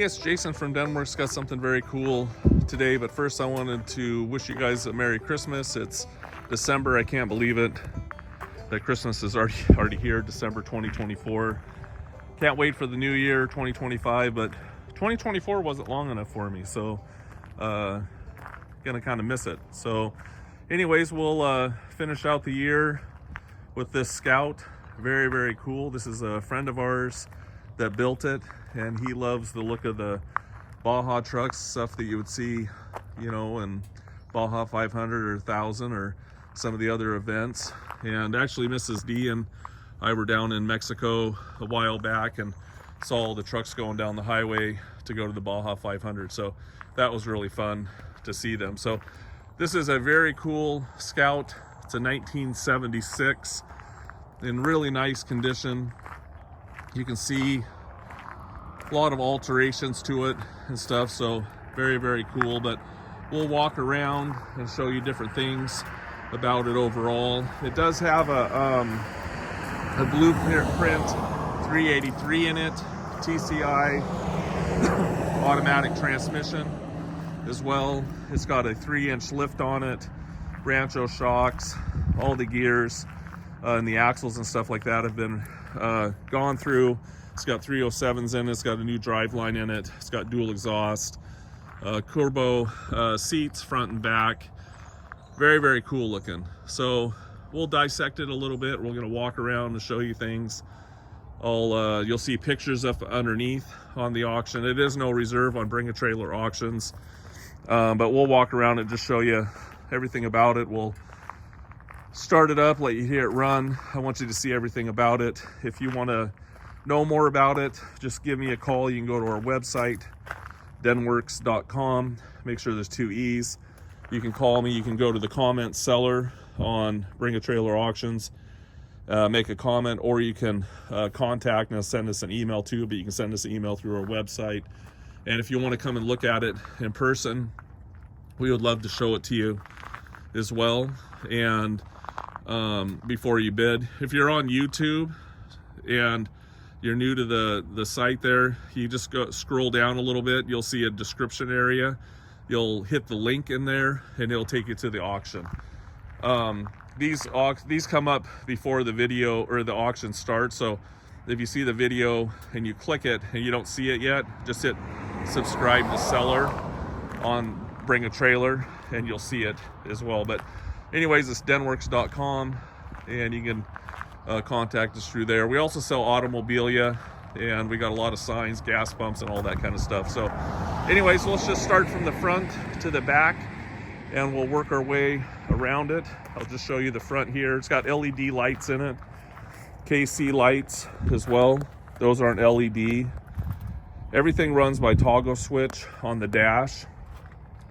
Hey, it's Jason from Denwerks. Got something very cool today, but first I wanted to wish you guys a Merry Christmas. It's December. I can't believe it that Christmas is already here, December 2024. Can't wait for the new year, 2025, but 2024 wasn't long enough for me, so gonna kind of miss it. So anyways, we'll finish out the year with this Scout. Very, very cool. This is a friend of ours that built it, and he loves the look of the Baja trucks, stuff that you would see, you know, in Baja 500 or 1000 or some of the other events. And actually Mrs. D and I were down in Mexico a while back and saw all the trucks going down the highway to go to the Baja 500, so that was really fun to see them. So this is a very cool Scout. It's a 1976 in really nice condition. You can see a lot of alterations to it and stuff, so very, very cool. But we'll walk around and show you different things about it overall. It does have a blueprint 383 in it, TCI automatic transmission as well. It's got a 3-inch lift on it, Rancho shocks, all the gears and the axles and stuff like that have been gone through. It's got 307s in it. It's got a new drive line in it. It's got dual exhaust, Curbo seats front and back. Very, very cool looking. So we'll dissect it a little bit. We're going to walk around and show you things. You'll see pictures up underneath on the auction. It is no reserve on Bring a Trailer auctions, but we'll walk around and just show you everything about it. We'll start it up, let you hear it run. I want you to see everything about it. If you want to know more about it, just give me a call. You can go to our website, denwerks.com. Make sure there's 2 E's. You can call me. You can go to the comment seller on Bring a Trailer auctions, make a comment, or you can contact us, send us an email too, but you can send us an email through our website. And if you want to come and look at it in person, we would love to show it to you as well. And before you bid, if you're on YouTube and you're new to the site there, you just scroll down a little bit. You'll see a description area. You'll hit the link in there and it'll take you to the auction. These come up before the video or the auction starts. So if you see the video and you click it and you don't see it yet, just hit subscribe to seller on Bring a Trailer and you'll see it as well. But anyways, it's denwerks.com and you can contact us through there. We also sell automobilia, and we got a lot of signs, gas pumps, and all that kind of stuff. So anyways, let's just start from the front to the back and we'll work our way around it. I'll just show you the front here. It's got LED lights in it, KC lights as well. Those aren't LED. Everything runs by toggle switch on the dash,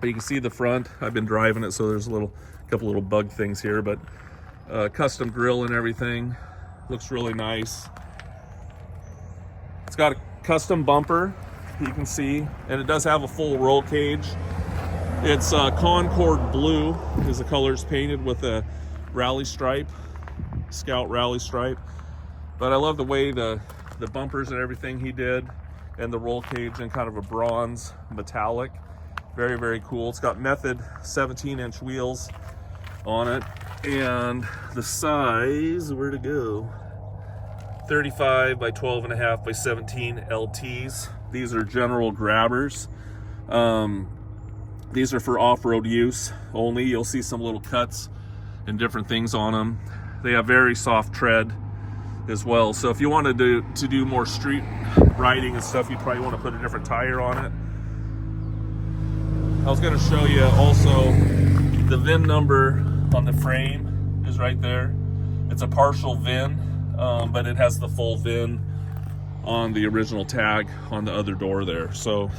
but you can see the front. I've been driving it, so there's a couple little bug things here, but custom grill and everything. Looks really nice. It's got a custom bumper, you can see, and it does have a full roll cage. It's Concord blue is the color. It's painted with a rally stripe, Scout rally stripe. But I love the way the bumpers and everything he did, and the roll cage in kind of a bronze metallic. Very, very cool. It's got Method 17-inch wheels on it, and the size, where to go, 35 by 12.5 by 17 LTs. These are general grabbers. These are for off-road use only. You'll see some little cuts and different things on them. They have very soft tread as well, so if you wanted to do more street riding and stuff, you'd probably want to put a different tire on it. I was going to show you also the VIN number on the frame is right there. It's a partial VIN, but it has the full VIN on the original tag on the other door there. So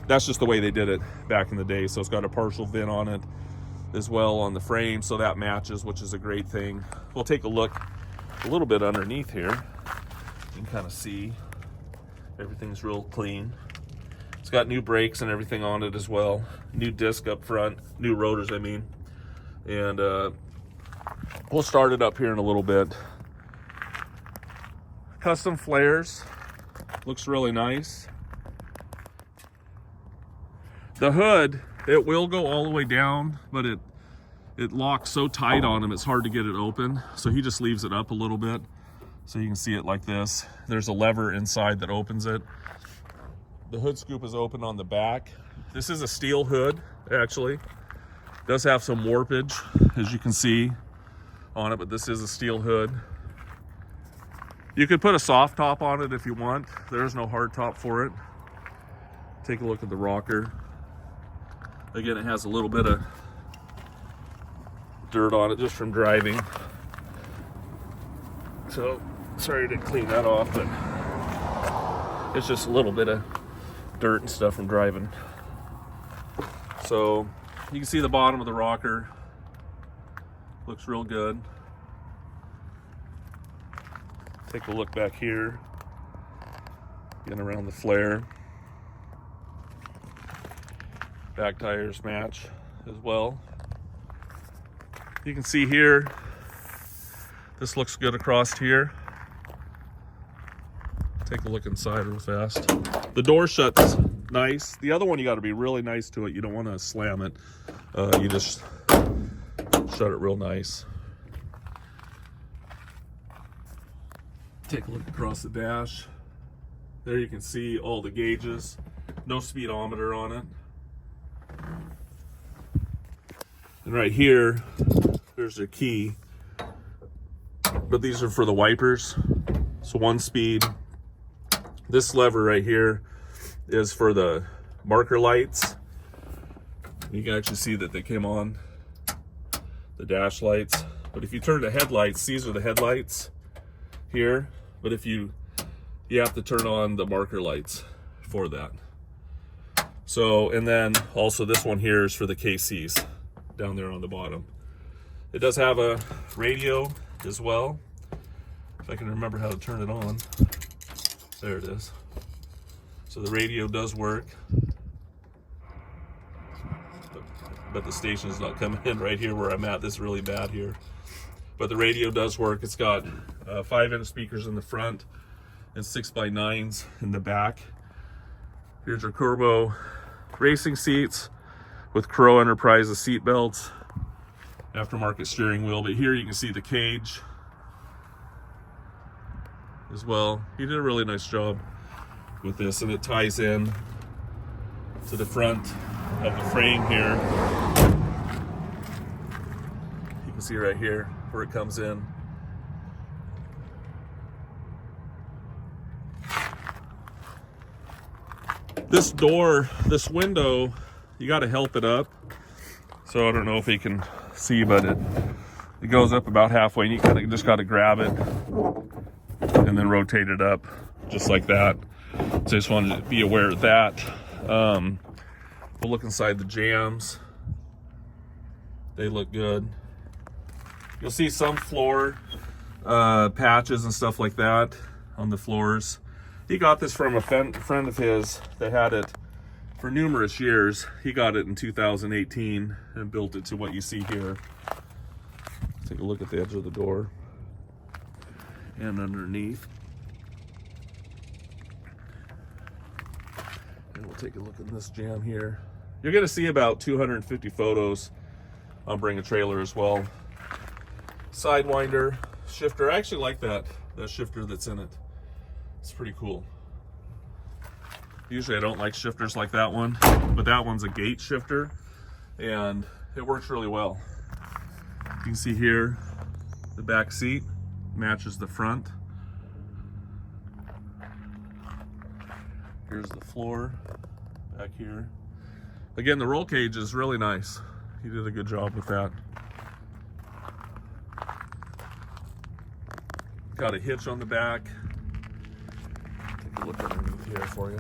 that's just the way they did it back in the day. So it's got a partial VIN on it as well on the frame, so that matches, which is a great thing. We'll take a look a little bit underneath here. You can kind of see everything's real clean. It's got new brakes and everything on it as well. New disc up front, new rotors, I mean. And we'll start it up here in a little bit. Custom flares, looks really nice. The hood, it will go all the way down, but it locks so tight on him, it's hard to get it open. So he just leaves it up a little bit. So you can see it like this. There's a lever inside that opens it. The hood scoop is open on the back. This is a steel hood, actually. It does have some warpage, as you can see on it, but this is a steel hood. You could put a soft top on it if you want. There is no hard top for it. Take a look at the rocker. Again, it has a little bit of dirt on it just from driving. So, sorry I didn't clean that off, but it's just a little bit of dirt and stuff from driving. So, you can see the bottom of the rocker. Looks real good. Take a look back here. Getting around the flare. Back tires match as well. You can see here, this looks good across here. Take a look inside real fast. The door shuts nice. The other one, you got to be really nice to it. You don't want to slam it. You just shut it real nice. Take a look across the dash. There you can see all the gauges. No speedometer on it. And right here, there's their key. But these are for the wipers. So 1 speed. This lever right here is for the marker lights. You can actually see that they came on, the dash lights. But if you turn the headlights, these are the headlights here. But if you have to turn on the marker lights for that. So, and then also this one here is for the KCs down there on the bottom. It does have a radio as well. If I can remember how to turn it on. There it is. So the radio does work. But the station's not coming in right here where I'm at. This is really bad here. But the radio does work. It's got 5-inch speakers in the front and 6x9s in the back. Here's your Curbo racing seats with Crow Enterprises seat belts, aftermarket steering wheel. But here you can see the cage as well. He did a really nice job with this, and it ties in to the front of the frame here. You can see right here where it comes in. This door, this window, you got to help it up. So I don't know if you can see, but it goes up about halfway, and you kind of just got to grab it and then rotate it up just like that. So I just wanted to be aware of that. We'll look inside the jams. They look good. You'll see some floor patches and stuff like that on the floors. He got this from a friend of his that had it for numerous years. He got it in 2018 and built it to what you see here. Take a look at the edge of the door and underneath. And we'll take a look at this jam here. You're gonna see about 250 photos on Bring a Trailer as well. Sidewinder, shifter. I actually like that shifter that's in it. It's pretty cool. Usually I don't like shifters like that one, but that one's a gate shifter and it works really well. You can see here the back seat matches the front. Here's the floor back here. Again, the roll cage is really nice. He did a good job with that. Got a hitch on the back. Take a look underneath here for you.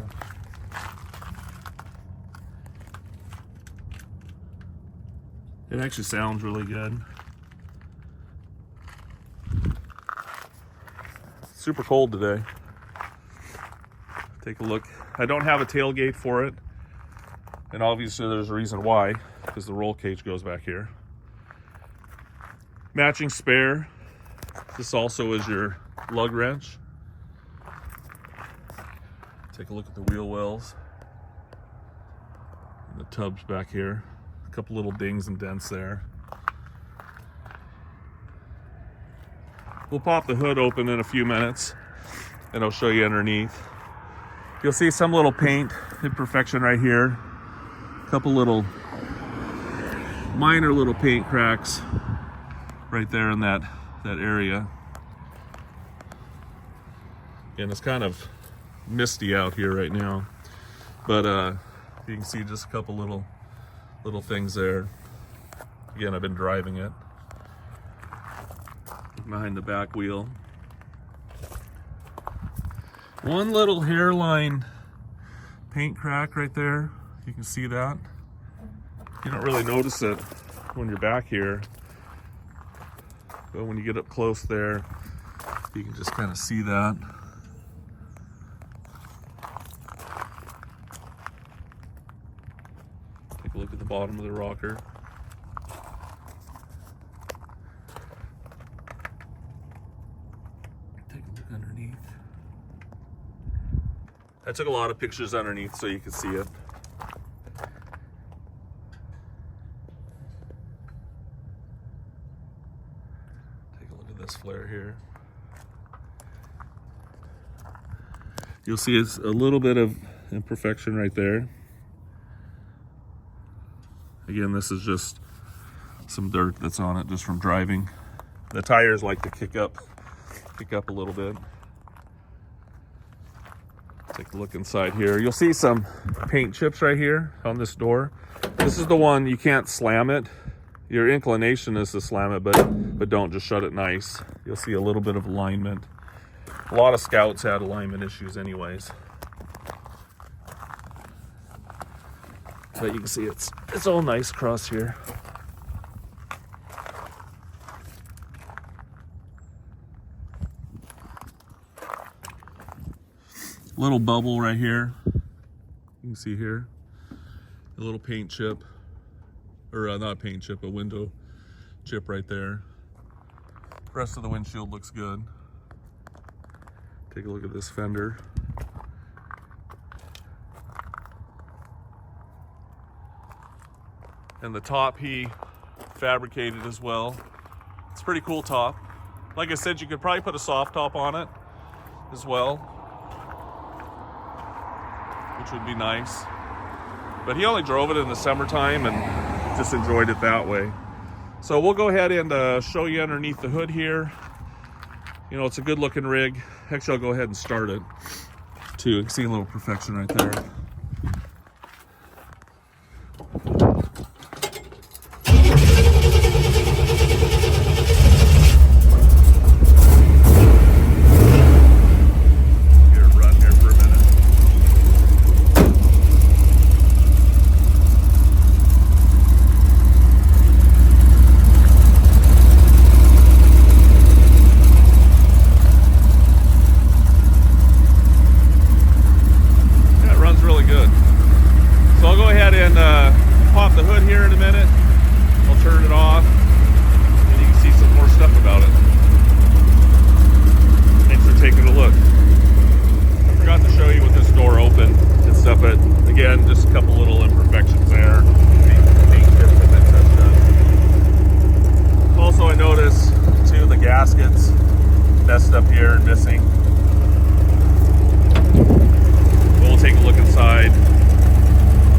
It actually sounds really good. Super cold today. Take a look. I don't have a tailgate for it, and obviously there's a reason why, because the roll cage goes back here. Matching spare. This also is your lug wrench. Take a look at the wheel wells. The tubs back here. A couple little dings and dents there. We'll pop the hood open in a few minutes and I'll show you underneath. You'll see some little paint imperfection right here. A couple little minor little paint cracks right there in that area. And it's kind of misty out here right now, but you can see just a couple little things there. Again, I've been driving it. Behind the back wheel. One little hairline paint crack right there. You can see that. You don't really notice it when you're back here, but when you get up close there, you can just kind of see that. Take a look at the bottom of the rocker. Take a look underneath. I took a lot of pictures underneath so you can see it. Take a look at this flare here. You'll see it's a little bit of imperfection right there. Again, this is just some dirt that's on it just from driving. The tires like to kick up a little bit. Take a look inside here. You'll see some paint chips right here on this door. This is the one you can't slam it. Your inclination is to slam it, but don't, just shut it nice. You'll see a little bit of alignment. A lot of Scouts had alignment issues anyways. But you can see it's all nice across here. Little bubble right here. You can see here. A little paint chip. Or not a paint chip, a window chip right there. The rest of the windshield looks good. Take a look at this fender. And the top he fabricated as well. It's a pretty cool top. Like I said, you could probably put a soft top on it as well, which would be nice. But he only drove it in the summertime and just enjoyed it that way. So we'll go ahead and show you underneath the hood here. You know, it's a good looking rig. Actually, I'll go ahead and start it too. You can see a little perfection right there. Pop the hood here in a minute. I'll turn it off and you can see some more stuff about it. Thanks for taking a look. I forgot to show you with this door open and stuff, but again, just a couple little imperfections there. Paint chips have been touched up. Also, I noticed too the gaskets messed up here and missing. We'll take a look inside.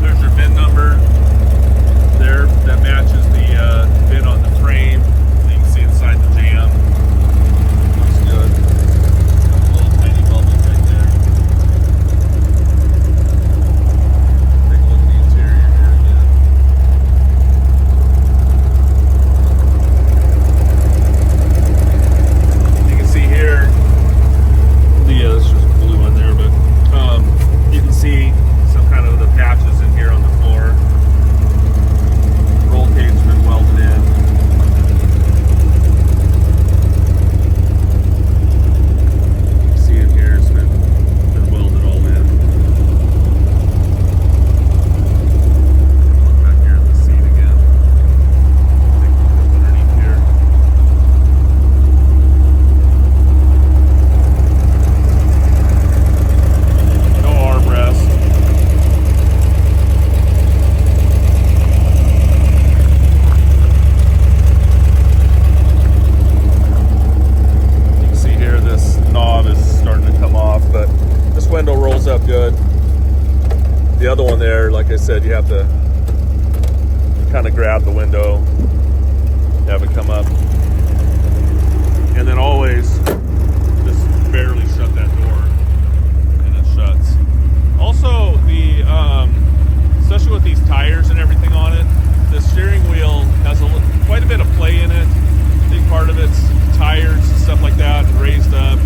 There's your VIN number there that matches the VIN on like I said, you have to kind of grab the window, have it come up, and then always just barely shut that door, and it shuts. Also, the especially with these tires and everything on it, the steering wheel has quite a bit of play in it. I think part of it's tires and stuff like that, and raised up.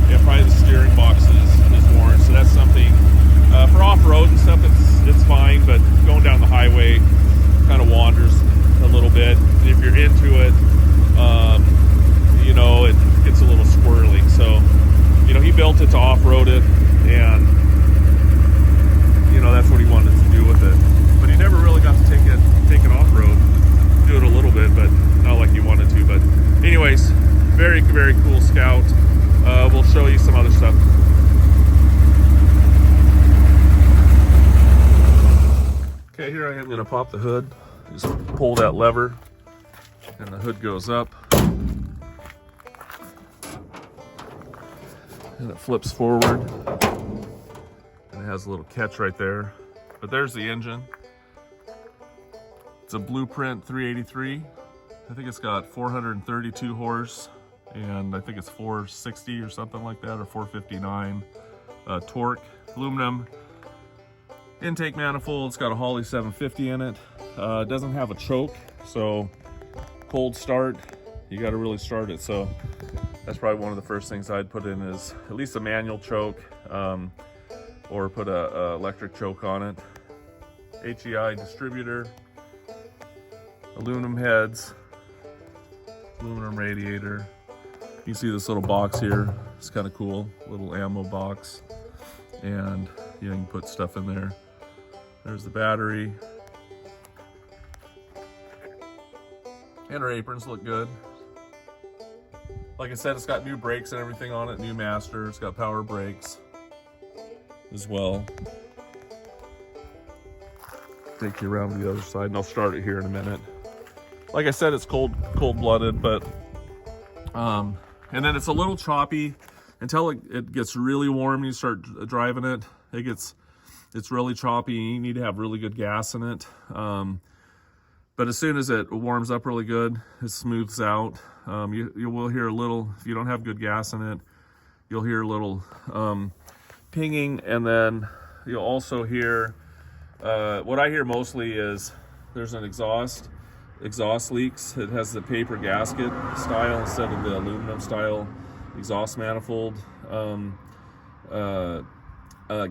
Yeah, probably the steering box is worn, so that's something for off-road and stuff. It's fine, but going down the highway kind of wanders a little bit. And if you're into it, you know, it gets a little squirrely. So, you know, he built it to off-road it, and you know, that's what he wanted to do with it. But he never really got to take it off-road. Do it a little bit, but not like he wanted to. But anyways, very, very cool Scout. We'll show you some other stuff. Okay, here I am going to pop the hood. Just pull that lever and the hood goes up. And it flips forward. And it has a little catch right there. But there's the engine. It's a Blueprint 383. I think it's got 432 horse, and I think it's 460 or something like that, or 459 torque. Aluminum intake manifold. It's got a Holley 750 in it. It doesn't have a choke, so cold start, you got to really start it. So that's probably one of the first things I'd put in, is at least a manual choke, or put a electric choke on it. HEI distributor, aluminum heads, aluminum radiator. You see this little box here. It's kind of cool, little ammo box, and you can put stuff in there. There's the battery, and our aprons look good. Like I said, it's got new brakes and everything on it, new master. It's got power brakes as well. Take you around to the other side, and I'll start it here in a minute. Like I said, it's cold-blooded, but and then it's a little choppy until it gets really warm and you start driving it. It's really choppy. You need to have really good gas in it. But as soon as it warms up really good, it smooths out. You will hear a little, if you don't have good gas in it, you'll hear a little pinging, and then you'll also hear, what I hear mostly is there's an exhaust leaks. It has the paper gasket style instead of the aluminum style exhaust manifold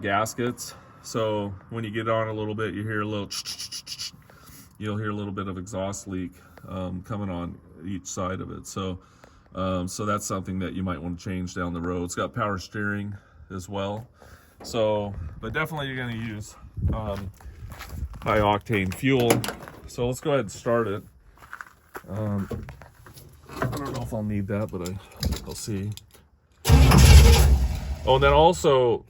gaskets. So when you get on a little bit, you hear a little, you'll hear a little bit of exhaust leak coming on each side of it. So so that's something that you might want to change down the road. It's got power steering as well. So, but definitely you're going to use high octane fuel. So let's go ahead and start it. I don't know if I'll need that, but I'll see. Oh, and then also